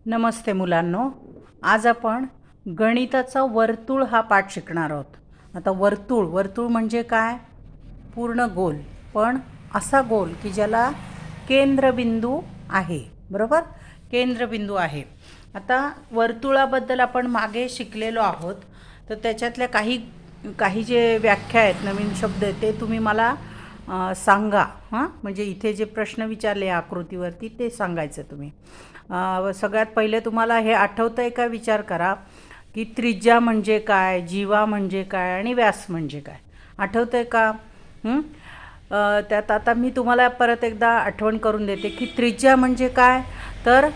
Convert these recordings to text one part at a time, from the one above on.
नमस्ते मुलांनो, आज आपण गणिताचा वर्तुळ हा पाठ शिकणार आहोत. आता वर्तुळ वर्तुळ म्हणजे काय? पूर्ण गोल, पण असा गोल की ज्याला केंद्रबिंदू आहे. बरोबर, केंद्रबिंदू आहे. आता वर्तुळाबद्दल आपण मागे शिकलेलो आहोत, तर त्याच्यातल्या काही काही जे व्याख्या आहेत, नवीन शब्द आहेत, ते तुम्ही मला सांगा. हां, म्हणजे इथे जे प्रश्न विचारले आकृतीवरती ते सांगायचं तुम्ही. सगळ्यात पहिले तुम्हाला हे आठवतं आहे का? विचार करा की त्रिज्या म्हणजे काय, जीवा म्हणजे काय आणि व्यास म्हणजे काय. आठवतं आहे का? त्यात आता मी तुम्हाला परत एकदा आठवण करून देते की त्रिज्या म्हणजे काय. तर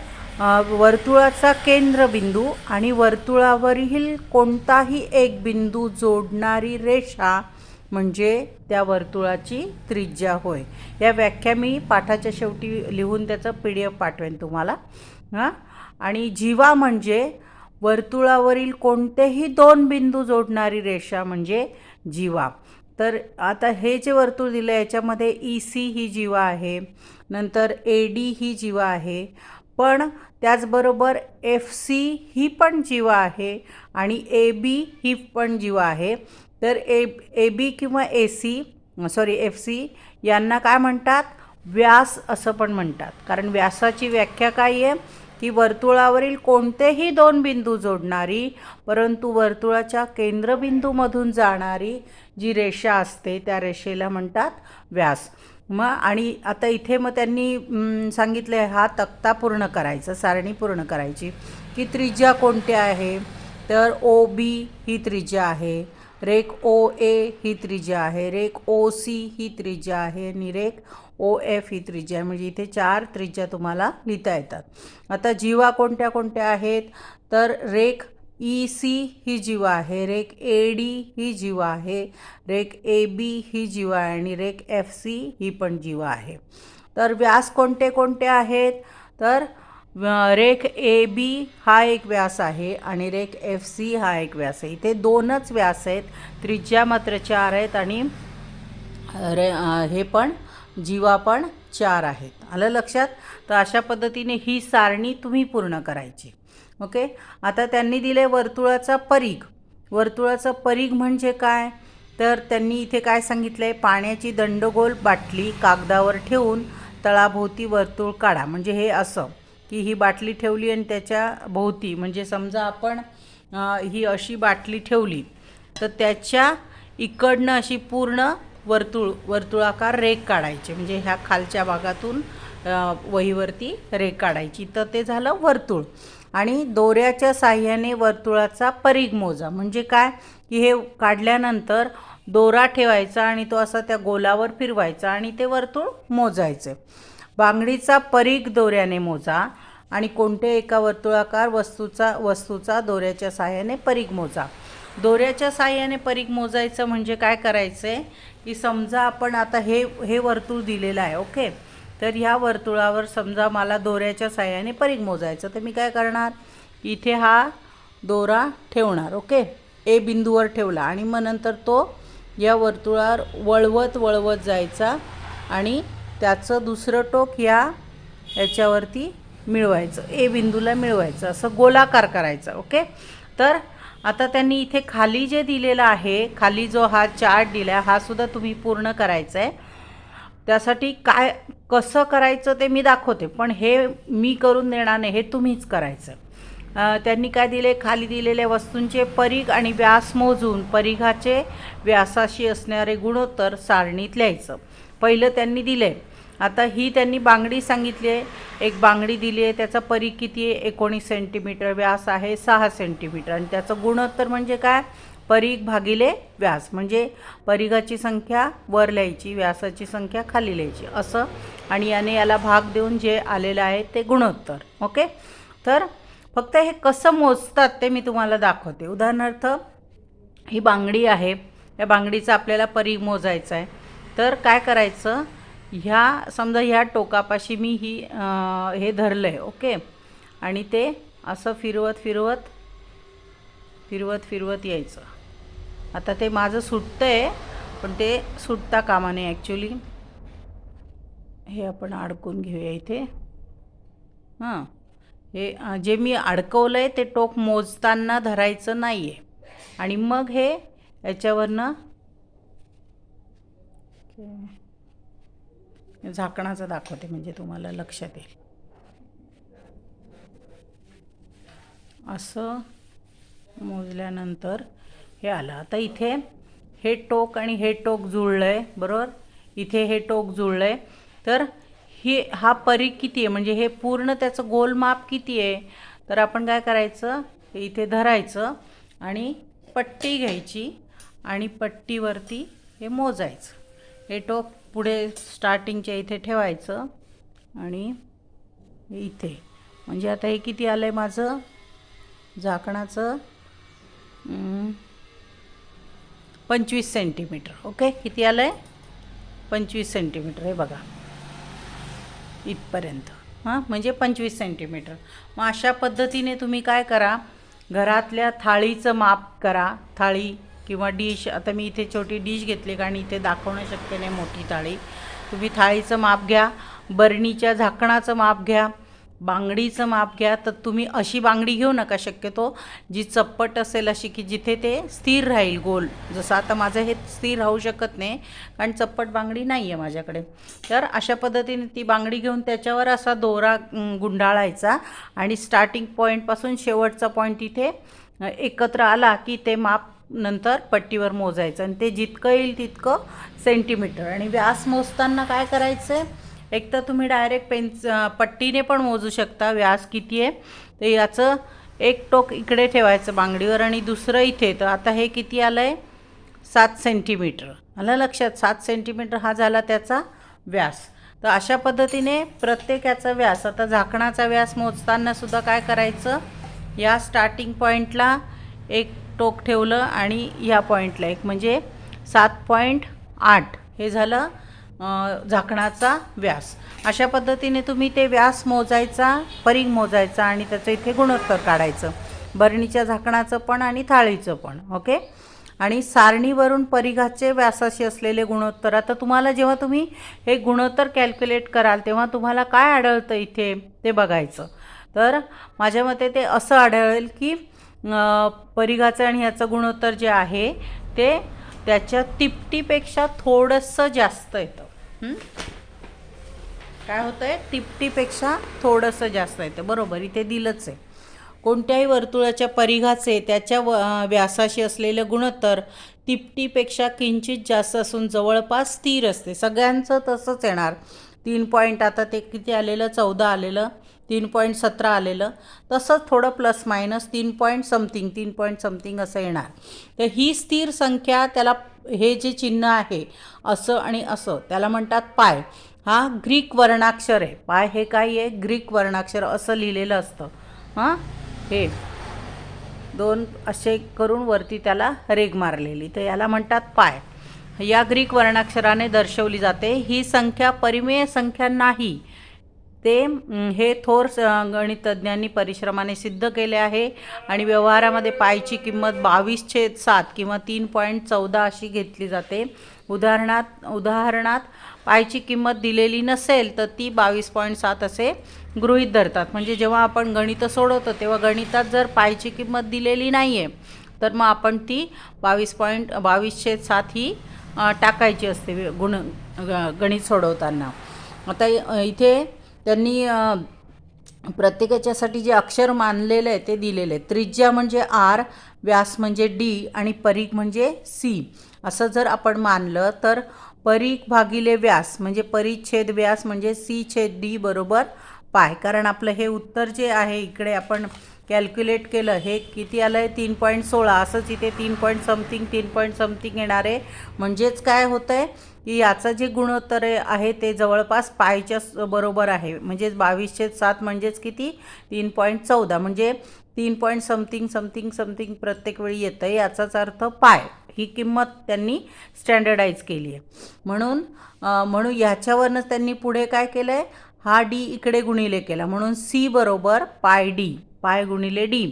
वर्तुळाचा केंद्रबिंदू आणि वर्तुळावरील कोणताही एक बिंदू जोडणारी रेषा म्हणजे त्या वर्तुळाची त्रिज्या होय. या व्याख्या मी पाठाच्या शेवटी लिहून त्याचं PDF पाठवेन तुम्हाला. हां, आणि जीवा म्हणजे वर्तुळावरील कोणतेही दोन बिंदू जोडणारी रेषा म्हणजे जीवा. तर आता हे जे वर्तुळ दिलं आहे याच्यामध्ये EC ही जीवा आहे, नंतर AD ही जीवा आहे, पण त्याचबरोबर FC ही पण जीवा आहे आणि AB ही पण जीवा आहे. तर AB किंवा FC यांना काय म्हणतात? व्यास असं पण म्हणतात. कारण व्यासाची व्याख्या काय आहे की वर्तुळावरील कोणतेही दोन बिंदू जोडणारी परंतु वर्तुळाच्या केंद्रबिंदूमधून जाणारी जी रेषा असते त्या रेषेला म्हणतात व्यास. मग आणि आता इथे मग त्यांनी सांगितलं आहे हा तक्ता पूर्ण करायचा, सारणी पूर्ण करायची की त्रिज्या कोणती आहे. तर OB ही त्रिज्या आहे, रेख OA ही त्रिज्या आहे, रेख OC ही त्रिज्या आहे आणि रेख OF ही त्रिज्या आहे. म्हणजे इथे 4 त्रिज्या तुम्हाला लिहिता येतात. आता जीवा कोणत्या कोणत्या आहेत? तर रेख EC ही जीवा आहे, रेख AD ही जीवा आहे, रेख AB ही जीवा आहे आणि रेख FC ही पण जीवा आहे. तर व्यास कोणते कोणते आहेत? तर रेख AB हा एक व्यास आहे आणि रेख FC हा एक व्यास आहे. इथे दोनच व्यास आहेत, त्रिज्या मात्र 4 आहेत आणि हे पण जीवा पण 4 आहेत. आलं लक्षात? तर अशा पद्धतीने ही सारणी तुम्ही पूर्ण करायची. ओके. आता त्यांनी दिले वर्तुळाचा परिघ. वर्तुळाचा परिघ म्हणजे काय? तर त्यांनी इथे काय सांगितलं आहे? पाण्याची दंडगोल बाटली कागदावर ठेवून तळाभोवती वर्तुळ काढा. म्हणजे हे असं की ही बाटली ठेवली आणि त्याच्या भोवती, म्हणजे समजा आपण ही अशी बाटली ठेवली तर त्याच्या इकडनं अशी पूर्ण वर्तुळाकार रेघ काढायची. म्हणजे ह्या खालच्या भागातून वहीवरती रेघ काढायची. तर ते झालं वर्तुळ. आणि दोऱ्याच्या साह्याने वर्तुळाचा परिघ मोजा. म्हणजे काय की हे काढल्यानंतर दोरा ठेवायचा आणि तो असा त्या गोलावर फिरवायचा आणि ते वर्तुळ मोजायचे. बांगडीचा परिघ दोऱ्याने मोजा आणि कोणत्या एका वर्तुळाकार वस्तूचा दोऱ्याच्या साह्याने परिघ मोजा. दोऱ्याच्या साह्याने परिघ मोजायचं म्हणजे काय करायचं आहे की समजा आपण आता हे वर्तुळ दिलेलं आहे. ओके. तर ह्या वर्तुळावर समजा मला दोऱ्याच्या साह्याने परिघ मोजायचं, तर मी काय करणार? इथे हा दोरा ठेवणार. ओके. A बिंदूवर ठेवला आणि मग नंतर तो या वर्तुळावर वळवत जायचा आणि त्याचं दुसरं टोक याच्यावरती मिळवायचं, A बिंदूला मिळवायचं, असं गोलाकार करायचं. ओके. तर आता त्यांनी इथे खाली जे दिलेलं आहे, खाली जो हा चार्ट दिला हा सुद्धा तुम्ही पूर्ण करायचा आहे. त्यासाठी काय कसं करायचं ते मी दाखवते, पण हे मी करून देणार नाही, हे तुम्हीच करायचं. त्यांनी काय दिले? खाली दिलेल्या वस्तूंचे परिघ आणि व्यास मोजून परिघाचे व्यासाशी असणारे गुणोत्तर सारणीत लिहायचं. पहिलं त्यांनी दिले. आता ही त्यांनी बांगडी सांगितली आहे. एक बांगडी दिली आहे, त्याचा परिघ किती आहे? 19 सेंटीमीटर, व्यास आहे 6 सेंटीमीटर आणि त्याचं गुणोत्तर म्हणजे काय? परिघ भागिले व्यास. म्हणजे परिघाची संख्या वर लिहायची, व्यासाची संख्या खाली लिहायची असं. आणि याला भाग देऊन जे आलेलं आहे ते गुणोत्तर. ओके. तर फक्त हे कसं मोजतात ते मी तुम्हाला दाखवते. उदाहरणार्थ ही बांगडी आहे, या बांगडीचा आपल्याला परिघ मोजायचा आहे. तर काय करायचं? समजा ह्या टोकापाशी मी हे धरलं आहे. ओके. आणि ते असं फिरवत यायचं. आता ते माझं सुटतं आहे, पण ते सुटता कामा नये. ॲक्च्युली हे आपण अडकून घेऊया इथे. हां, हे जे मी अडकवलं आहे ते टोक मोजताना धरायचं नाही आहे. आणि मग हे याच्यावरनं झाकणाचं दाखवते म्हणजे तुम्हाला लक्षात येईल. असं मोजल्यानंतर हे आलं. आता इथे हे टोक आणि हे टोक जुळलं आहे बरोबर. इथे हे टोक जुळलं आहे. तर हा परीघ किती आहे म्हणजे हे पूर्ण त्याचं गोलमाप किती आहे. तर आपण काय करायचं, हे इथे धरायचं आणि पट्टी घ्यायची आणि पट्टीवरती हे मोजायचं. हे टोक पुढे स्टार्टिंगच्या इथे ठेवायचं आणि इथे म्हणजे आता हे किती आलं आहे माझं झाकणाचं 25 सेंटीमीटर. ओके, किती आलं आहे 25 सेंटीमीटर. हे बघा इथपर्यंत. हां, म्हणजे 25 सेंटीमीटर. मग अशा पद्धतीने तुम्ही काय करा, घरातल्या थाळीचं माप करा. थाळी किंवा डिश, आता मी इथे छोटी डिश घेतली कारण इथे दाखवणं शक्य नाही मोठी थाळी. तुम्ही थाळीचं माप घ्या, बरणीच्या झाकणाचं माप घ्या, बांगडीचं माप घ्या. तर तुम्ही अशी बांगडी घेऊ नका शक्यतो जी चप्पट असेल, अशी की जिथे ते स्थिर राहील गोल. जसं आता माझं हे स्थिर राहू शकत नाही कारण चप्पट बांगडी नाही आहे माझ्याकडे. तर अशा पद्धतीने ती बांगडी घेऊन त्याच्यावर असा दोरा गुंडाळायचा आणि स्टार्टिंग पॉईंटपासून शेवटचा पॉईंट इथे एकत्र आला की ते माप नंतर पट्टीवर मोजायचं आणि ते जितकं येईल तितकं सेंटीमीटर. आणि व्यास मोजताना काय करायचं आहे, एक तर तुम्ही डायरेक्ट पट्टीने पण मोजू शकता व्यास किती आहे. तर याचं एक टोक इकडे ठेवायचं बांगडीवर आणि दुसरं इथे. तर आता हे किती आलं आहे 7 सेंटीमीटर. आलं लक्षात, 7 सेंटीमीटर हा झाला त्याचा व्यास. तर अशा पद्धतीने प्रत्येकाचा व्यास. आता झाकणाचा व्यास मोजताना सुद्धा काय करायचं, या स्टार्टिंग पॉईंटला एक टोक ठेवलं आणि ह्या पॉईंटला एक, म्हणजे 7.8 हे झालं झाकणाचा व्यास. अशा पद्धतीने तुम्ही ते व्यास मोजायचा, परीघ मोजायचा आणि त्याचं इथे गुणोत्तर काढायचं, बरणीच्या झाकणाचं पण आणि थाळीचं पण. ओके, आणि सारणीवरून परिघाचे व्यासाशी असलेले गुणोत्तर. आता तुम्हाला जेव्हा तुम्ही हे गुणोत्तर कॅल्क्युलेट कराल तेव्हा तुम्हाला काय आढळतं इथे ते बघायचं. तर माझ्या मते ते असं आढळेल की परिघाचं आणि ह्याचं गुणोत्तर जे आहे ते त्याच्या तिपटीपेक्षा थोडंसं जास्त येतं. काय होतं आहे, तिपटीपेक्षा थोडंसं जास्त येतं. बरोबर, इथे दिलंच आहे. कोणत्याही वर्तुळाच्या परिघाचे त्याच्या व्यासाशी असलेले गुणोत्तर तिपटीपेक्षा किंचित जास्त असून जवळपास स्थिर असते. सगळ्यांचं तसंच येणार. 3 पॉईंट, आता ते किती आलेलं 14 आलेलं, 3.17 आलेलं, तसंच थोडं प्लस मायनस 3 पॉईंट समथिंग असं येणार. तर ही स्थिर संख्या, त्याला हे जे चिन्ह आहे असं आणि असं त्याला म्हणतात पाय. हा ग्रीक वर्णाक्षर आहे. पाय हे काय आहे, ग्रीक वर्णाक्षर असं लिहिलेलं असतं. हां, हे 2 असे करून वरती त्याला रेघ मारलेली, तर याला म्हणतात पाय. या ग्रीक वर्णाक्षराने दर्शवली जाते. ही संख्या परिमेय संख्या नाही, ते हे थोर गणितज्ञांनी परिश्रमाने सिद्ध केले आहे. आणि व्यवहारामध्ये पायची किंमत 22/7 किंवा 3.14 अशी घेतली जाते. उदाहरणात पायची किंमत दिलेली नसेल तर ती 22.7 असे गृहीत धरतात. म्हणजे जेव्हा आपण गणितं सोडवतो तेव्हा गणितात जर पायची किंमत दिलेली नाही आहे तर मग आपण ती 22/7 ही टाकायची असते गणित सोडवताना. आता इथे त्यांनी प्रत्येकाच्यासाठी जे अक्षर मानलेलं आहे ते दिलेलं आहे. त्रिज्या म्हणजे R, व्यास म्हणजे D आणि परीघ म्हणजे C. असं जर आपण मानलं तर परीघ भागिले व्यास म्हणजे परिच्छेद व्यास म्हणजे C/D बरोबर पाय. कारण आपलं हे उत्तर जे आहे इकडे आपण कॅल्क्युलेट केलं हे किती आलं आहे 3.16. असंच इथे 3 समथिंग येणार आहे. म्हणजेच काय होतं आहे की याचं जे गुणोत्तर आहे ते जवळपास पायच्या बरोबर आहे. म्हणजेच 22/7 म्हणजेच किती 3.14 म्हणजे 3 समथिंग प्रत्येक वेळी येतं आहे. याचाच अर्थ पाय ही किंमत त्यांनी स्टँडर्डाईज केली आहे. म्हणून ह्याच्यावरनंच त्यांनी पुढे काय केलं आहे, हा D इकडे गुणिले केला. म्हणून C बरोबर पाय D, पाय गुणिले D.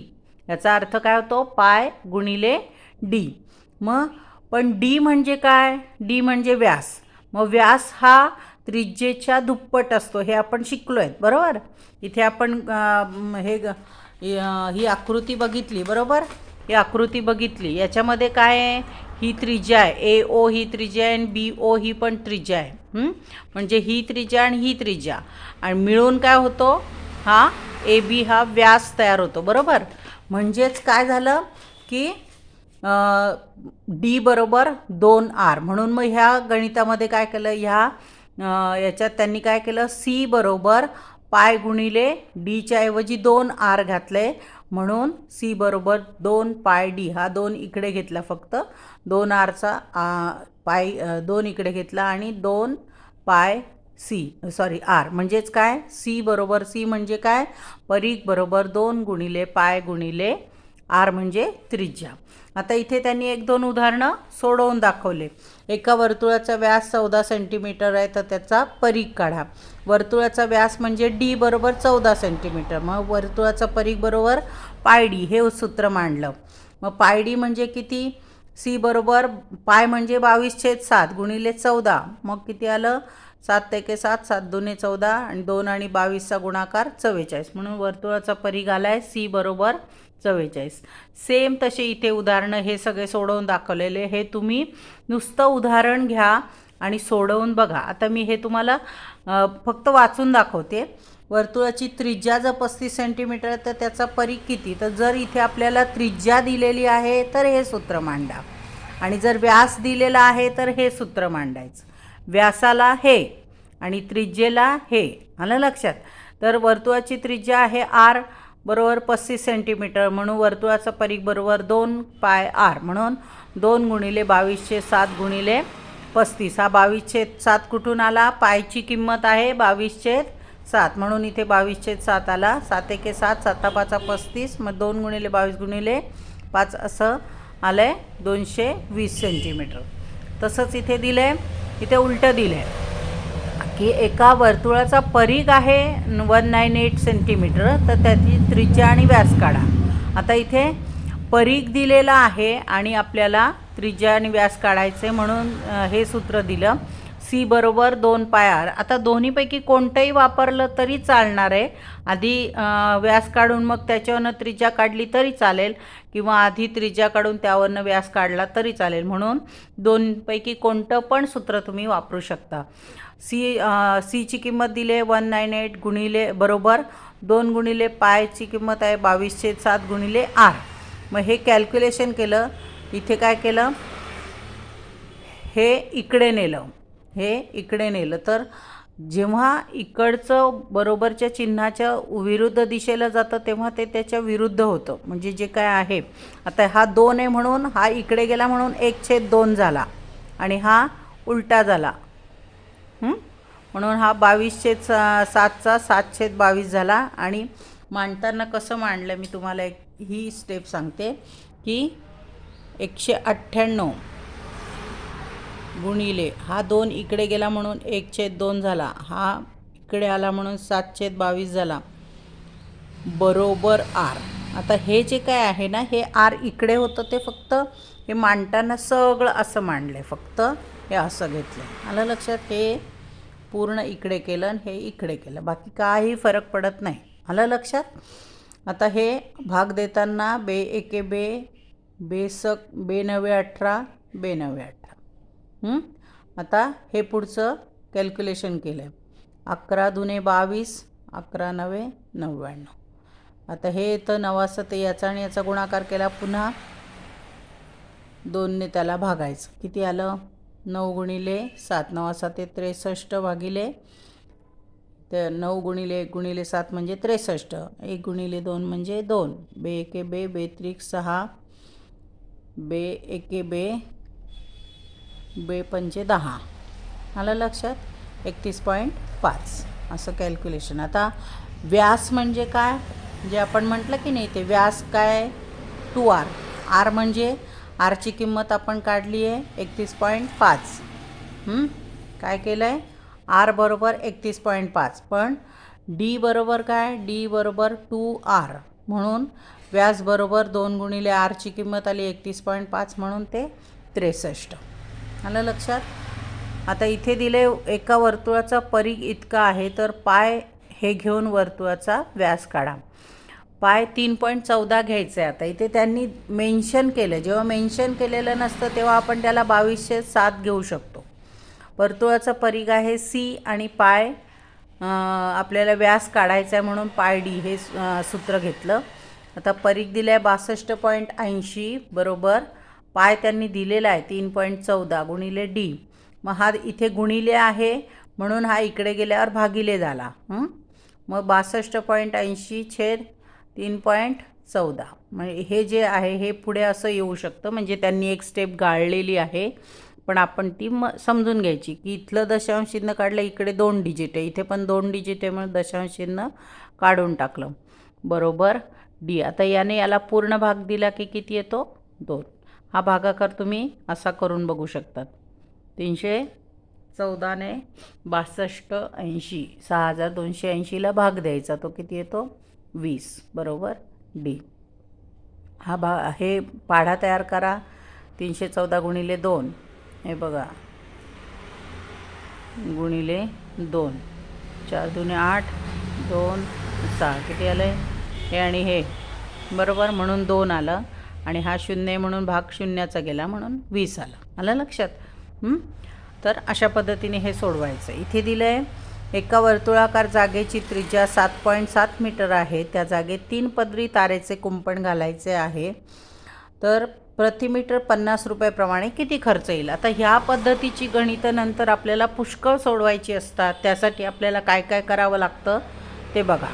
याचा अर्थ काय होतो, पाय गुणिले D. मग पण D म्हणजे काय, D म्हणजे व्यास. मग व्यास हा त्रिज्येच्या दुप्पट असतो हे आपण शिकलो आहेत बरोबर. इथे आपण ही आकृती बघितली बरोबर. ही आकृती बघितली, याच्यामध्ये काय आहे, ही त्रिज्या आहे, ए ओ ही त्रिज्या आहे आणि बी ओ ही पण त्रिज्या आहे. म्हणजे ही त्रिज्या आणि ही त्रिज्या आणि मिळून काय होतो, हा ए बी हा व्यास तयार होतो बरोबर. म्हणजेच काय झालं की डी बरोबर 2R. म्हणून मग ह्या गणितामध्ये काय केलं, याच्यात त्यांनी काय केलं, सी बरोबर पाय गुणिले डीच्या ऐवजी 2R घातले. म्हणून सी बरोबर 2 पाय डी, हा 2 इकडे घेतला, फक्त 2Rचा पाय 2 इकडे घेतला आणि 2 पाय आर. म्हणजेच काय, सी बरोबर, सी म्हणजे काय, परीघ बरोबर 2 गुणिले पाय गुणिले आर म्हणजे त्रिज्या. आता इथे त्यांनी 1-2 उदाहरणं सोडवून दाखवले. एका वर्तुळाचा व्यास 14 सेंटीमीटर आहे, तर त्याचा परीघ काढा. वर्तुळाचा व्यास म्हणजे डी बरोबर 14 सेंटीमीटर, मग वर्तुळाचा परीघ बरोबर पाय डी, हे सूत्र मांडलं. मग पाय डी म्हणजे किती, सी बरोबर पाय म्हणजे 22/7 गुणिले 14, मग किती आलं, 7 एके 7, 7 दुने 14 आणि 2 आणि 22चा गुणाकार 44. म्हणून वर्तुळाचा परीघ आलाय सी बरोबर 44. सेम तसे इथे उदाहरणं हे सगळे सोडवून दाखवलेले, हे तुम्ही नुसतं उदाहरण घ्या आणि सोडवून बघा. आता मी हे तुम्हाला फक्त वाचून दाखवते. वर्तुळाची त्रिज्या जर 35 सेंटीमीटर तर त्याचा परीघ किती, तर जर इथे आपल्याला त्रिज्या दिलेली आहे तर हे सूत्र मांडा आणि जर व्यास दिलेला आहे तर हे सूत्र मांडायचं. व्यासाला हे आणि त्रिज्येला हे, आलं लक्षात. तर वर्तुळाची त्रिज्या आहे आर बरोबर 35 सेंटीमीटर, म्हणून वर्तुळाचा परीघ बरोबर 2 पाय आर, म्हणून 2 गुणिले 22/7 गुणिले 35. हा 22/7 कुठून आला, पायची किंमत आहे 22/7, म्हणून इथे 22/7 आला. 7 एके 7, 7 5 35, मग 2 गुणिले 22 गुणिले 5 असं आलं आहे 220 सेंटीमीटर. तसंच इथे दिलं आहे, इथे उलटं दिलं आहे की एका वर्तुळाचा परीघ आहे 198 सेंटीमीटर, तर त्याची त्रिज्या आणि व्यास काढा. आता इथे परीघ दिलेला आहे आणि आपल्याला त्रिज्या आणि व्यास काढायचे, म्हणून हे सूत्र दिलं, सी बरोबर 2 पाय आर. आता दोन्हीपैकी कोणतंही वापरलं तरी चालणार आहे. आधी व्यास काढून मग त्याच्यावरनं त्रिज्या काढली तरी चालेल, किंवा आधी त्रिज्या काढून त्यावरनं व्यास काढला तरी चालेल. म्हणून दोनपैकी कोणतं पण सूत्र तुम्ही वापरू शकता. सीची किंमत दिली आहे 198 गुणिले बरोबर 2 गुणिले पायची किंमत आहे 22/7 गुणिले आर. मग हे कॅल्क्युलेशन केलं, इथे काय केलं, हे इकडे नेलं, तर जेव्हा इकडचं बरोबरच्या चिन्हाच्या विरुद्ध दिशेला जातं तेव्हा ते त्याच्या विरुद्ध होतं. म्हणजे जे काय आहे, आता हा 2 आहे म्हणून हा इकडे गेला, म्हणून 1/2 झाला आणि हा उलटा झाला, म्हणून हा 22/7चा 7/22 झाला. आणि मांडताना कसं मांडलं मी तुम्हाला ही स्टेप सांगते की 198 गुणिले हा 2 इकडे गेला म्हणून 1/2 झाला, हा इकडे आला म्हणून 7/22 झाला बरोबर आर. आता हे जे काय आहे ना, हे आर इकडे होतं, ते फक्त हे मांडताना सगळं असं मांडलं, फक्त हे असं घेतलं, आलं लक्षात. हे पूर्ण इकडे केलं आणि हे इकडे केलं, बाकी काही फरक पडत नाही, आलं लक्षात. आता हे भाग देताना बे एके बे, बेसक, बे 9 18, बे 9 18. आता हे पुढचं कॅल्क्युलेशन केलं आहे, 11 दुने 22, 11 9 99. आता हे येतं 9 ते याचा आणि याचा गुणाकार केला, पुन्हा 2ने त्याला भागायचं, किती आलं, 9 गुणिले 7, 9 7 63 भागिले, तर 9 गुणिले 1 गुणिले 7 म्हणजे 63, 1 गुणिले 2 म्हणजे 2, बे एके बे, बे त्रिक 6, बे एके बे, बे पंचे 10, आलं लक्षात. 31.5 असं कॅल्क्युलेशन. आता व्यास म्हणजे काय, जे आपण म्हटलं की नाही, ते व्यास काय 2R. आर म्हणजे आरची किंमत आपण काढली आहे 31.5. काय केलं आहे, आर बरोबर 31.5, पण डी बरोबर काय, डी बरोबर 2R, म्हणून व्यास बरोबर 2 गुणिले आरची किंमत आली 31.5, म्हणून ते 63, आलं लक्षात. आता इथे दिले एका वर्तुळाचा परिघ इतका आहे, तर पाय हे घेऊन वर्तुळाचा व्यास काढा. पाय 3.14 घ्यायचं आहे. आता इथे त्यांनी मेन्शन केलं, जेव्हा मेन्शन केलेलं नसतं तेव्हा आपण त्याला 2207 घेऊ शकतो. वर्तुळाचा परिघ आहे सी आणि पाय आपल्याला व्यास काढायचा आहे म्हणून पाय डी हे सूत्र घेतलं. आता परिघ दिलं आहे 62.80 बरोबर पाय त्यांनी दिलेला आहे 3.14 गुणिले डी. मग हा इथे गुणिले आहे म्हणून हा इकडे गेल्यावर भागिले झाला. मग 62.80 छेद 3.14. म्हणजे हे जे आहे हे पुढे असं येऊ शकतं, म्हणजे त्यांनी एक स्टेप गाळलेली आहे, पण आपण ती समजून घ्यायची की इथलं दशांश चिन्ह काढलं, इकडे 2 डिजिट आहे, इथे पण 2 डिजिट आहे म्हणून दशांश चिन्ह काढून टाकलं बरोबर डी. आता याने याला पूर्ण भाग दिला की किती येतो 2. हा भागाकार तुम्ही असा करून बघू शकतात. 314 ने 6280 6280ला भाग द्यायचा, तो किती येतो 20 बरोबर डी. हा हे पाढा तयार करा. 314 गुणिले 2 हे बघा गुणिले 2 4 दूने 8 2 6 किती आलं हे आणि हे बरोबर म्हणून 2 आलं आणि हा 0 म्हणून भाग शून्याचा गेला म्हणून 20 आलं लक्षात. तर अशा पद्धतीने हे सोडवायचं. इथे दिलं आहे एका वर्तुळाकार जागेची त्रिज्या 7.7 मीटर आहे, त्या जागेत 3 पदरी तारेचे कुंपण घालायचे आहे, तर प्रति मीटर 50 रुपयाप्रमाणे किती खर्च येईल. आता ह्या पद्धतीची गणितं नंतर आपल्याला पुष्कळ सोडवायची असतात. त्यासाठी आपल्याला काय काय करावं लागतं ते बघा.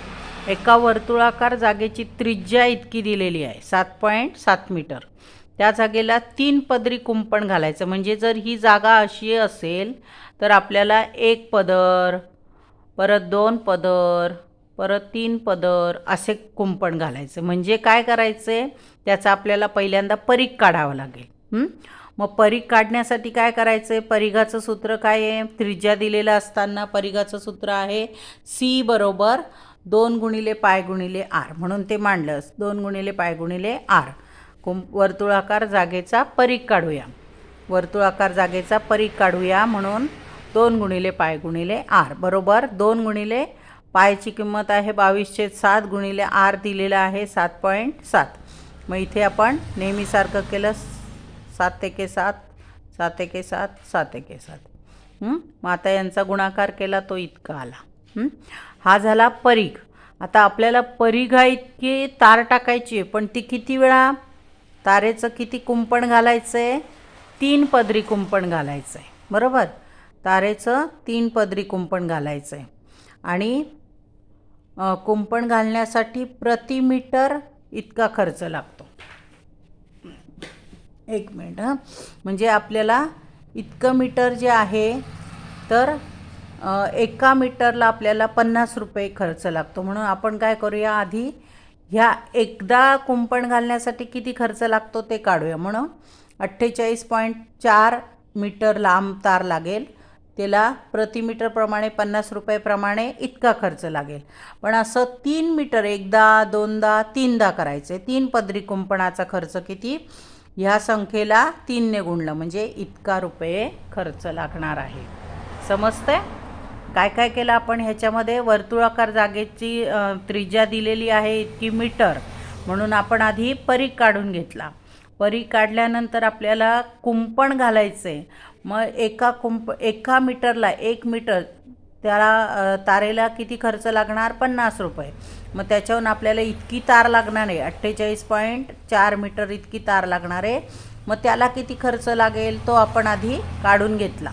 एका वर्तुळाकार जागेची त्रिज्या इतकी दिलेली आहे 7.7 मीटर, त्या जागेला 3 पदरी कुंपण घालायचं. म्हणजे जर ही जागा अशी असेल तर आपल्याला 1 पदर परत 2 पदर परत 3 पदर असे कुंपण घालायचं. म्हणजे काय करायचं त्याचा आपल्याला पहिल्यांदा परिघ काढावं लागेल. मग परिघ काढण्यासाठी काय करायचं आहे, परिघाचं सूत्र काय आहे, त्रिज्या दिलेलं असताना परिघाचं सूत्र आहे सी बरोबर 2 गुणिले पाय गुणिले आर, म्हणून ते मांडलं 2 गुणिले पाय गुणिले आर. वर्तुळाकार जागेचा परिघ काढूया, वर्तुळाकार जागेचा परिघ काढूया म्हणून 2 गुणिले पाय गुणिले आर बरोबर 2 गुणिले पायची किंमत आहे 22/7 गुणिले आर दिलेला आहे 7.7. मग इथे आपण नेहमीसारखं केलं 7 एके 7 7 एके 7 7 एके 7. मग आता यांचा गुणाकार केला तो इतका आला. हा झाला परिघ. आता आपल्याला परिघा इतकी तार टाकायची आहे, पण ती किती वेळा, तारेचं किती कुंपण घालायचं आहे 3 पदरी कुंपण घालायचं आहे बरोबर. तारेचं 3 पदरी कुंपण घालायचं आहे आणि कुंपण घालण्यासाठी प्रति मीटर इतका खर्च लागतो. 1 मिनिट म्हणजे आपल्याला इतकं मीटर जे आहे तर एका मीटरला आपल्याला 50 रुपये खर्च लागतो. म्हणून आपण काय करूया, आधी ह्या एकदा कुंपण घालण्यासाठी किती खर्च लागतो ते काढूया. म्हणून 48.4 मीटर लांब तार लागेल, त्याला प्रति मीटरप्रमाणे 50 रुपयेप्रमाणे इतका खर्च लागेल. पण असं 3 मीटर एकदा दोनदा तीनदा करायचे. 3 पदरी कुंपणाचा खर्च किती, ह्या संख्येला 3 ने गुणलं म्हणजे इतका रुपये खर्च लागणार आहे. समजतंय काय काय केलं आपण ह्याच्यामध्ये. वर्तुळाकार जागेची त्रिज्या दिलेली आहे इतकी मीटर, म्हणून आपण आधी परिघ काढून घेतला. परिघ काढल्यानंतर आपल्याला कुंपण घालायचे. मग एका मीटरला 1 मीटर त्याला तारेला किती खर्च लागणार 50 रुपये. मग त्याच्यावरून आपल्याला इतकी तार लागणार आहे 48.4 मीटर इतकी तार लागणार आहे. मग त्याला किती खर्च लागेल तो आपण आधी काढून घेतला.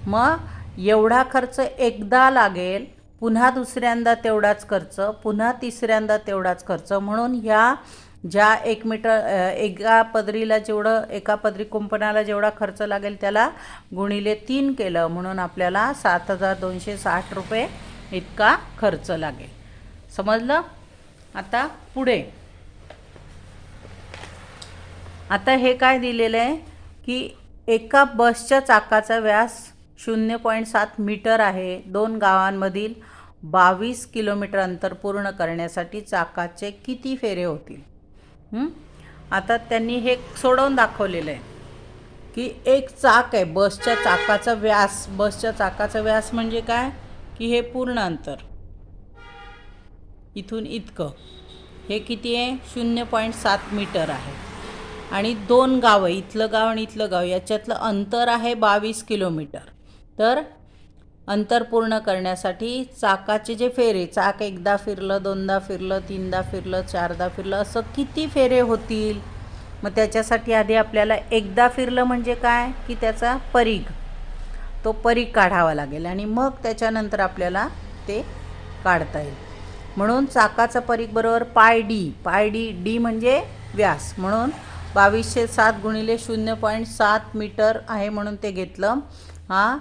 मग एवढा खर्च एकदा लागेल, पुन्हा दुसऱ्यांदा तेवढाच खर्च, पुन्हा तिसऱ्यांदा तेवढाच खर्च. म्हणून ह्या ज्या 1 मीटर एका पदरीला जेवढं एका पदरी कुंपणाला जेवढा खर्च लागेल त्याला गुणिले 3 केलं म्हणून आपल्याला 7260 रुपये इतका खर्च लागेल. समजलं. आता पुढे आता हे काय दिलेलं आहे की एका बसच्या चाकाचा व्यास 0.7 मीटर आहे. 2 गावांमधील 22 किलोमीटर अंतर पूर्ण करण्यासाठी चाकाचे किती फेरे होतील. आता त्यांनी हे सोडवून दाखवलेलं आहे की एक चाक आहे, बसच्या चाकाचा व्यास म्हणजे काय की हे पूर्ण अंतर इथून इतकं, हे किती आहे 0.7 मीटर आहे. आणि 2 गावं, इथलं गाव आणि इथलं गाव, याच्यातलं अंतर आहे 22 किलोमीटर. तर अंतर पूर्ण करण्यासाठी चाकाचे जे फेरे, चाक एकदा फिरलं, दोनदा फिरलं, तीनदा फिरलं, चारदा फिरलं, असं किती फेरे होतील. मग त्याच्यासाठी आधी आपल्याला एकदा फिरलं म्हणजे काय की त्याचा परीघ, तो परीघ काढावा लागेल आणि मग त्याच्यानंतर आपल्याला ते काढता येईल. म्हणून चाकाचा परीघ बरोबर पाय डी म्हणजे व्यास, म्हणून 2207 गुणिले 0.7 मीटर आहे म्हणून ते घेतलं. हा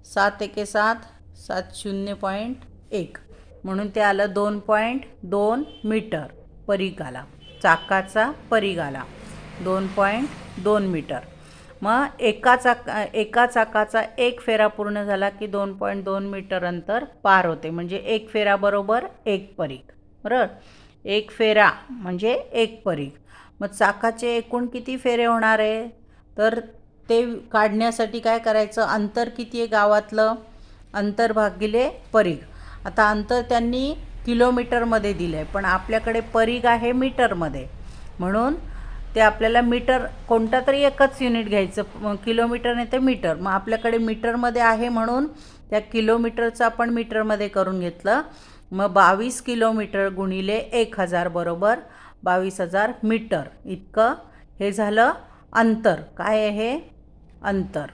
7 एके 7, 7 0.1 म्हणून ते आलं 2.2 मीटर परीघ आला, चाकाचा परीघ आला 2.2 मीटर. मग एका चाकाचा एक फेरा पूर्ण झाला की 2.2 मीटर अंतर पार होते, म्हणजे एक फेरा बरोबर एक परीघ. बरोबर, एक फेरा म्हणजे एक परीघ. मग चाकाचे एकूण किती फेरे होणार आहे, तर ते काढण्यासाठी काय करायचं, अंतर किती आहे गावातलं, अंतर भागिले परीघ. आता अंतर त्यांनी किलोमीटरमध्ये दिलं आहे, पण आपल्याकडे परीघ आहे मीटरमध्ये, म्हणून ते आपल्याला मीटर कोणता तरी एकच युनिट घ्यायचं, किलोमीटर नाही तर मीटर. मग आपल्याकडे मीटरमध्ये आहे म्हणून त्या किलोमीटरचं आपण मीटरमध्ये करून घेतलं. मग 22 किलोमीटर गुणिले 1000 बरोबर 22,000 मीटर इतकं हे झालं अंतर. काय आहे अंतर.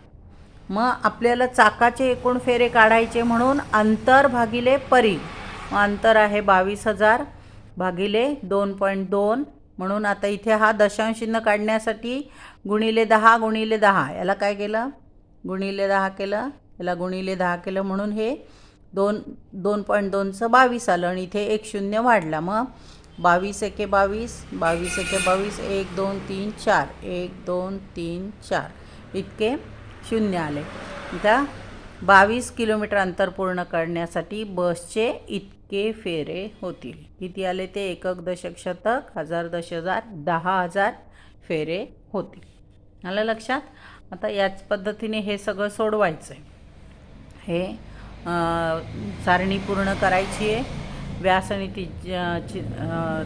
मग आपल्याला चाकाचे एकूण फेरे काढायचे म्हणून अंतर भागिले परीघ. मग अंतर आहे 22,000 भागिले 2.2, म्हणून आता इथे हा दशांश चिन्ह काढण्यासाठी गुणिले 10 याला काय केलं, गुणिले 10 केलं, याला गुणिले 10 केलं, म्हणून हे 2.2चं 22 आलं आणि इथे एक शून्य वाढला. मग 22 एके 22, 22 एके 22, 1 2 3 4, 1 2 3 4 इतके शून्य आले. आता 22 किलोमीटर अंतर पूर्ण करण्यासाठी बसचे इतके फेरे होतील. किती आले ते, एकक दशक शतक, हजार दश हजार, 10,000 फेरे होतील. आलं लक्षात. आता याच पद्धतीने हे सगळं सोडवायचं आहे. हे सारणी पूर्ण करायची आहे. व्यास आणि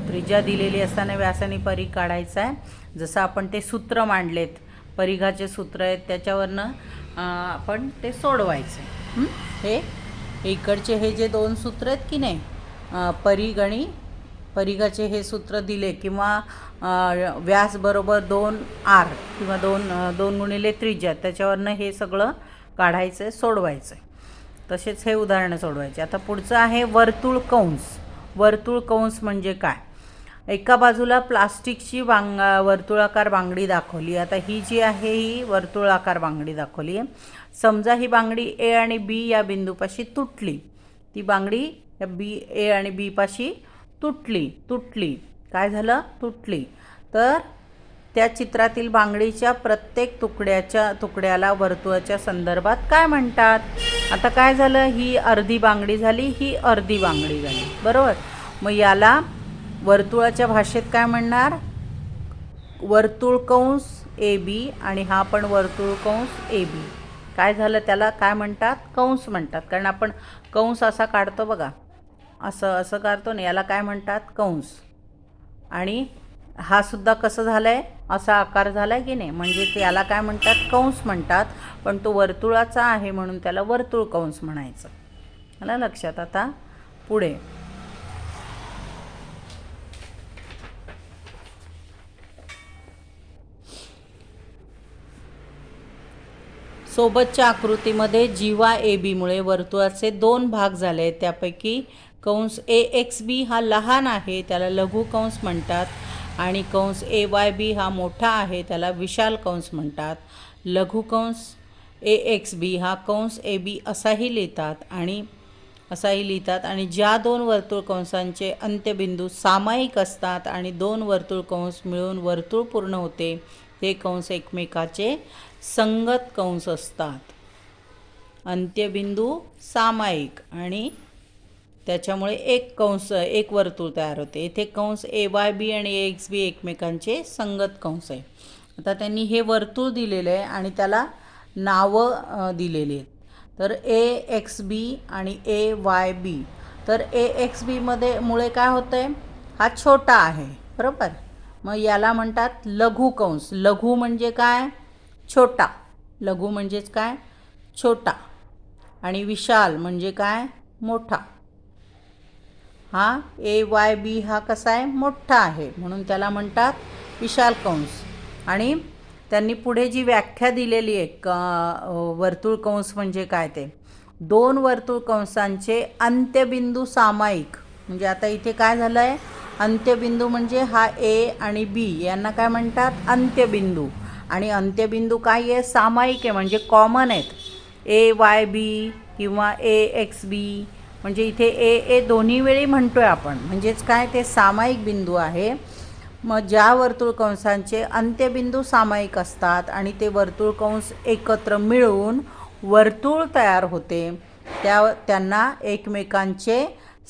त्रिज्या दिलेली असताना व्यास आणि परीघ काढायचा आहे. जसं आपण ते सूत्र मांडलेत, परीघाचे सूत्र आहेत, त्याच्यावरनं आपण ते सोडवायचं. हे इकडचे हे जे दोन सूत्र आहेत की नाही, परीघ आणि परीघाचे हे सूत्र दिले, किंवा व्यास बरोबर 2r किंवा 2 गुणिले त्रिज्या, त्याच्यावरनं हे सगळं काढायचं आहे, सोडवायचं आहे. तसेच हे उदाहरणं सोडवायचे. आता पुढचं आहे वर्तुळ कंस. वर्तुळ कंस म्हणजे काय, एका बाजूला प्लास्टिकची वर्तुळाकार बांगडी दाखवली. आता ही जी आहे ही वर्तुळाकार बांगडी दाखवली आहे. समजा ही बांगडी ए आणि बी या बिंदूपाशी तुटली. ती बांगडी या ए आणि बी पाशी तुटली. काय झालं, तुटली. तर त्या चित्रातील बांगडीच्या प्रत्येक तुकड्याला वर्तुळाच्या संदर्भात काय म्हणतात. आता काय झालं, ही अर्धी बांगडी झाली, ही अर्धी बांगडी झाली. बरोबर. मग याला वर्तुळाच्या भाषेत काय म्हणणार, वर्तुळ कंस ए बी, आणि हा पण वर्तुळ कंस ए बी. काय झालं, त्याला काय म्हणतात, कंस म्हणतात. कारण आपण कंस असा काढतो बघा, असं काढतो ना, याला काय म्हणतात, कंस. आणि हा सुद्धा कसं झाला आहे, असा आकार झाला आहे की नाही, म्हणजे त्याला काय म्हणतात, कंस म्हणतात. पण तो वर्तुळाचा आहे म्हणून त्याला वर्तुळ कंस म्हणायचं. मला लक्षात. आता पुढे सोबतच्या आकृतीमध्ये जीवा ए बीमुळे वर्तुळाचे 2 भाग झाले. त्यापैकी कंस ए एक्स बी हा लहान आहे, त्याला लघु कंस म्हणतात. आणि कंस ए वाय बी हा मोठा आहे, त्याला विशाल कंस म्हणतात. लघु कंस ए एक्स बी हा कंस ए बी असाही लिहितात. आणि ज्या 2 वर्तुळ कंसांचे अंत्यबिंदू सामायिक असतात आणि 2 वर्तुळ कंस मिळून वर्तुळ पूर्ण होते, ते कंस एकमेकाचे संगत कंस असतात. अंत्यबिंदू सामायिक आणि त्याच्यामुळे एक वर्तुळ तयार होते. इथे कंस ए वाय बी आणि ए एक्स बी एकमेकांचे संगत कंस आहे. आता त्यांनी हे वर्तुळ दिलेलं आहे आणि त्याला नावं दिलेली आहेत. तर AXB आणि AYB. तर AXB मध्ये मुळे काय होतं आहे, हा छोटा आहे, बरोबर. मग याला म्हणतात लघु कंस. लघु म्हणजे काय, छोटा. लघु म्हणजेच काय, छोटा. आणि विशाल म्हणजे काय, मोठा. हा AYB हा कसा आहे, मोठा आहे, म्हणून त्याला म्हणतात विशाल कंस. आणि त्यांनी पुढे जी व्याख्या दिलेली आहे वर्तुळ कंस म्हणजे काय, ते दोन वर्तुळ कंसांचे अंत्यबिंदू सामायिक. म्हणजे आता इथे काय झालं आहे, अंत्यबिंदू म्हणजे हा A आणि B यांना काय म्हणतात, अंत्यबिंदू. आणि अंत्यबिंदू काय आहे, सामायिक आहे, म्हणजे कॉमन आहेत. AYB किंवा AXB म्हणजे इथे A दोन्ही वेळी म्हणतोय आपण, म्हणजेच काय, ते सामायिक बिंदू आहे. मग ज्या वर्तुळ कंसांचे अंत्यबिंदू सामायिक असतात आणि ते वर्तुळ कंस एकत्र मिळून वर्तुळ तयार होते, त्यांना एकमेकांचे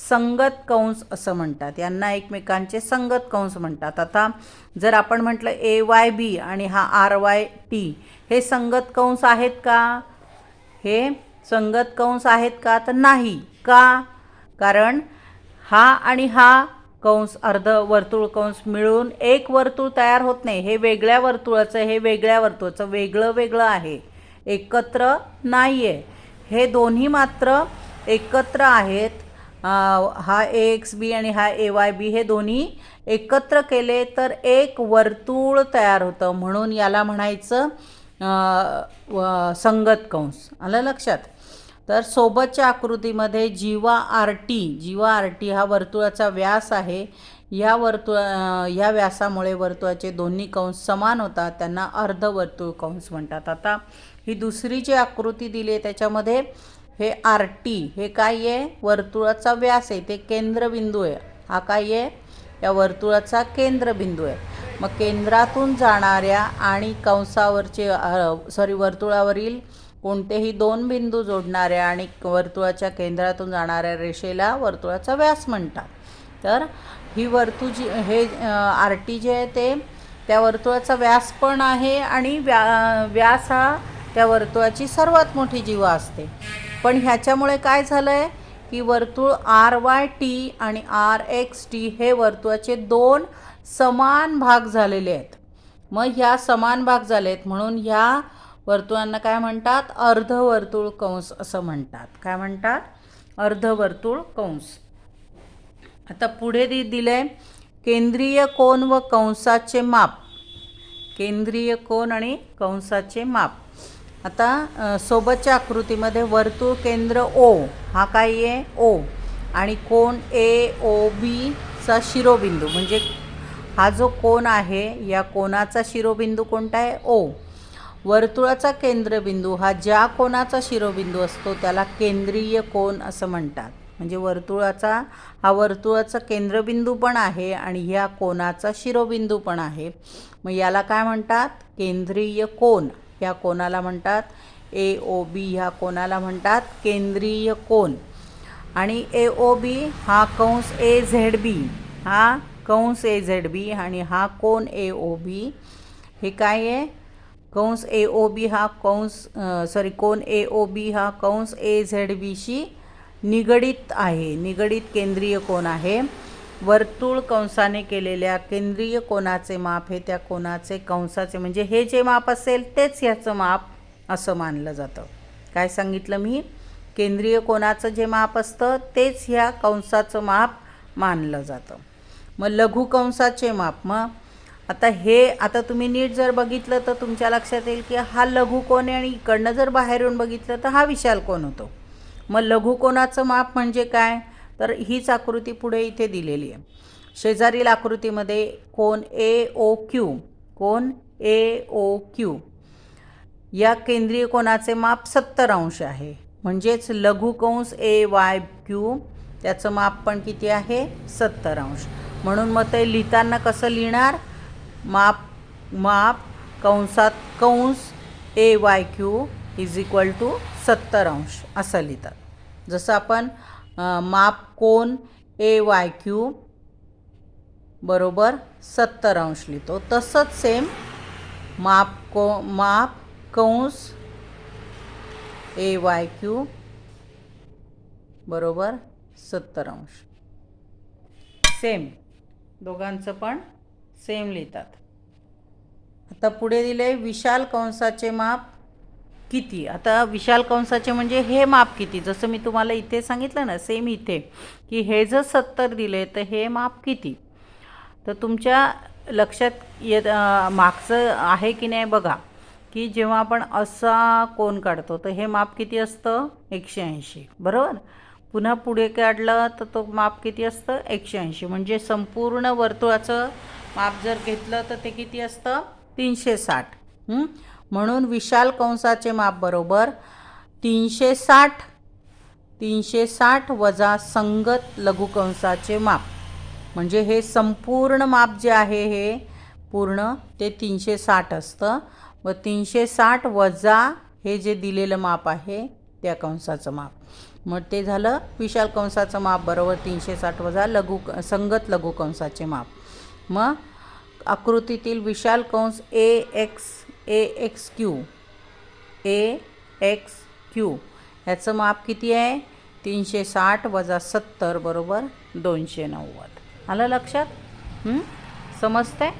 संगत कंस असं म्हणतात. यांना एकमेकांचे संगत कंस म्हणतात. आता जर आपण म्हटलं AYB आणि हा RYT हे संगत कंस आहेत का, हे संगत कंस आहेत का, तर नाही. का, कारण हा आणि हा कंस अर्ध वर्तुळ कंस मिळून एक वर्तुळ तयार होत नाही. हे वेगळ्या वर्तुळाचं, हे वेगळ्या वर्तुळाचं वेगळं वेगळं आहे, एकत्र नाही आहे. हे दोन्ही मात्र एकत्र आहेत. हा AXB आणि हा AYB हे दोन्ही एकत्र केले तर एक वर्तुळ तयार होतं, म्हणून याला म्हणायचं संगत कंस. आलं लक्षात. तर सोबतच्या आकृतीमध्ये जीवा RT हा वर्तुळाचा व्यास आहे. या व्यासामुळे वर्तुळाचे दोन्ही कंस समान होतात, त्यांना अर्धवर्तुळ कंस म्हणतात. आता ही दुसरी जी आकृती दिली आहे त्याच्यामध्ये हे RT हे काय आहे, वर्तुळाचा व्यास आहे, ते केंद्रबिंदू आहे. हा काय आहे, या वर्तुळाचा केंद्रबिंदू आहे. मग केंद्रातून जाणाऱ्या आणि कंसावरचे वर्तुळावरील कोणतेही दोन बिंदू जोडणाऱ्या आणि वर्तुळाच्या केंद्रातून जाणाऱ्या रेषेला वर्तुळाचा व्यास म्हणतात. तर ही हे RT जे आहे ते त्या वर्तुळाचा व्यास पण आहे आणि व्यास हा त्या वर्तुळाची सर्वात मोठी जीवा असते. पण ह्याच्यामुळे काय झालं आहे की वर्तुळ RYT आणि RXT हे वर्तुळाचे दोन समान भाग झालेले आहेत. मग ह्या समान भाग झाले आहेत म्हणून ह्या वर्तुळांना काय म्हणतात, अर्धवर्तुळ कंस असं म्हणतात. काय म्हणतात, अर्धवर्तुळ कंस. आता पुढे दिलंय केंद्रीय कोन व कंसाचे माप. केंद्रीय कोन आणि कंसाचे माप. आता सोबतच्या आकृतीमध्ये वर्तुळ केंद्र O हा काय आहे, O आणि कोन AOB चा शिरोबिंदू, म्हणजे हा जो कोन आहे या कोनाचा शिरोबिंदू कोणता आहे, O. वर्तुळाचा केंद्रबिंदू हा ज्या कोनाचा शिरोबिंदू असतो त्याला केंद्रीय कोन असं म्हणतात. म्हणजे वर्तुळाचा केंद्रबिंदू पण आहे आणि ह्या कोनाचा शिरोबिंदू पण आहे. मग याला काय म्हणतात, केंद्रीय कोन. ह्या कोनाला म्हणतात AOB, ह्या कोनाला म्हणतात केंद्रीय कोन. आणि AOB हा कंस AZB, हा कंस AZB आणि हा कोन AOB हे काय आहे, कंस AOB हा कोन AOB हा कंस AZBशी निगडित आहे, निगडित केंद्रीय कोन आहे. वर्तुळ कंसाने केलेल्या केंद्रीय कोनाचे माप हे त्या कोनाचे कंसाचे, म्हणजे हे जे माप असेल तेच ह्याचं माप असं मानलं जातं. काय सांगितलं मी, केंद्रीय कोनाचं जे माप असतं तेच ह्या कंसाचं माप मानलं जातं. मग लघु कंसाचे माप. मग आता तुम्ही नीट जर बघितलं तर तुमच्या लक्षात येईल की हा लघु कोन आहे आणि इकडनं जर बाहेरून बघितलं तर हा विशाल कोन होतो. मग लघु कोनाचं माप म्हणजे काय, तर हीच आकृती पुढे इथे दिलेली आहे. शेजारील आकृतीमध्ये कोन AOQ या केंद्रीय कोनाचे माप 70 अंश आहे. म्हणजेच लघु कंस AYQ त्याचं माप पण किती आहे, 70 अंश. म्हणून मग ते लिहिताना कसं लिहिणार, माप कंसात कंस AYQ = 70 अंश असं लिहितात. जसं आपण माप कोन AYQ बरोबर 70 अंश लिहितो, तसंच सेम माप कंस AYQ बरोबर 70 अंश. सेम दोघांचं पण सेम लिहितात. आता पुढे दिले विशाल कंसाचे माप किती. आता विशाल कंसाचे म्हणजे हे माप किती, जसं मी तुम्हाला इथे सांगितलं ना सेम इथे की हे जर 70 दिले तर हे माप किती. तर तुमच्या लक्षात मागचं आहे की नाही बघा, की जेव्हा आपण असा कोन काढतो तर हे माप किती असतं 180 बरोबर. पुन्हा पुढे काढलं तर तो माप किती असतं 180. म्हणजे संपूर्ण वर्तुळाचं माप जर घेतलं तर ते किती असतं 360. म्हणून विशाल कंसाचे माप बरोबर 360 वजा संगत लघुकंसाचे माप. म्हणजे हे संपूर्ण माप जे आहे हे पूर्ण ते 360 असतं व 360 वजा हे जे दिलेलं माप आहे त्या कंसाचं माप. मग ते झालं विशाल कंसाचं माप बरोबर 360 वजा संगत लघुकंसाचे माप. मग आकृतीतील विशाल कंस AXQ ह्याचं माप किती आहे 360 वजा 70 बरोबर 290. आलं लक्षात. समजतंय.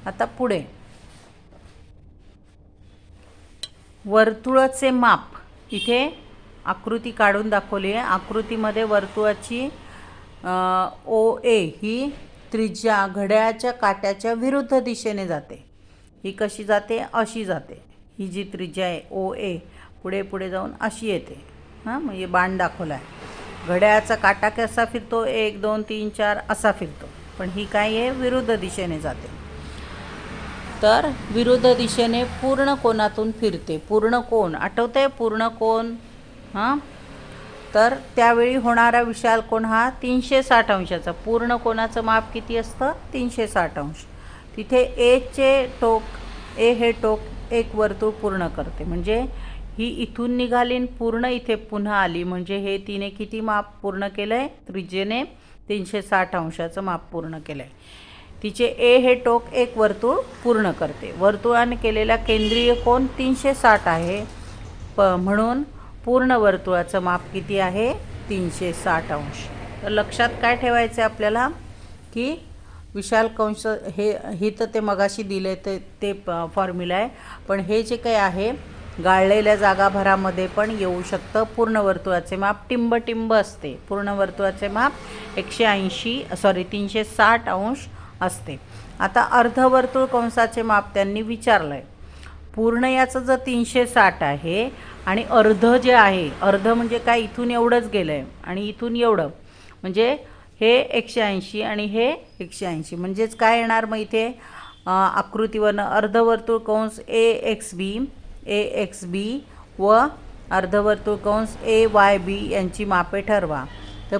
आता पुढे वर्तुळाचे माप. इथे आकृती काढून दाखवली आहे. आकृतीमध्ये वर्तुळाची OA ही त्रिज्या घड्याळाच्या काट्याच्या विरुद्ध दिशेने जाते. ही कशी जाते अशी जाते. ही जी त्रिज्या आहे OA पुढे पुढे जाऊन अशी येते. म्हणजे बाण दाखवला आहे. घड्याळाचा काटा कसा फिरतो 1 2 3 4 असा फिरतो, पण ही काय आहे विरुद्ध दिशेने जाते. तर विरुद्ध दिशेने पूर्ण कोनातून फिरते. पूर्ण कोन आठवतंय पूर्ण कोन. तर त्यावेळी होणारा विशाल कोन हा 360 अंशाचा. पूर्ण कोनाचं माप किती असतं 360 अंश. तिथे A हे टोक एक वर्तुळ पूर्ण करते. म्हणजे ही इथून निघाली पूर्ण इथे पुन्हा आली. म्हणजे हे तिने किती माप पूर्ण केलं आहे त्रिज्येने 360 अंशाचं माप पूर्ण केलं आहे. तिचे A हे टोक एक वर्तुळ पूर्ण करते. वर्तुळाने केलेला केंद्रीय कोन 360 आहे. म्हणून पूर्ण वर्तुळाचं माप किती आहे 360 अंश. तर लक्षात काय ठेवायचं आहे आपल्याला की विशाल कंस हे तर ते मगाशी दिले ते फॉर्म्युला आहे, पण हे जे काही आहे गाळलेल्या जागाभरामध्ये पण येऊ शकतं. पूर्ण वर्तुळाचे माप टिंब असते. पूर्ण वर्तुळाचे माप 360 अंश असते. आता अर्धवर्तुळ कंसाचे माप त्यांनी विचारलं आहे. पूर्ण याचं जर 360 आहे आणि अर्ध जे आहे, अर्ध म्हणजे काय इथून एवढंच गेलं आहे आणि इथून एवढं, म्हणजे हे 180 आणि हे 180. म्हणजेच काय येणार मग इथे आकृतीवरनं अर्धवर्तुळ कंस AXB व अर्धवर्तुळ कंस AYB यांची मापे ठरवा. तर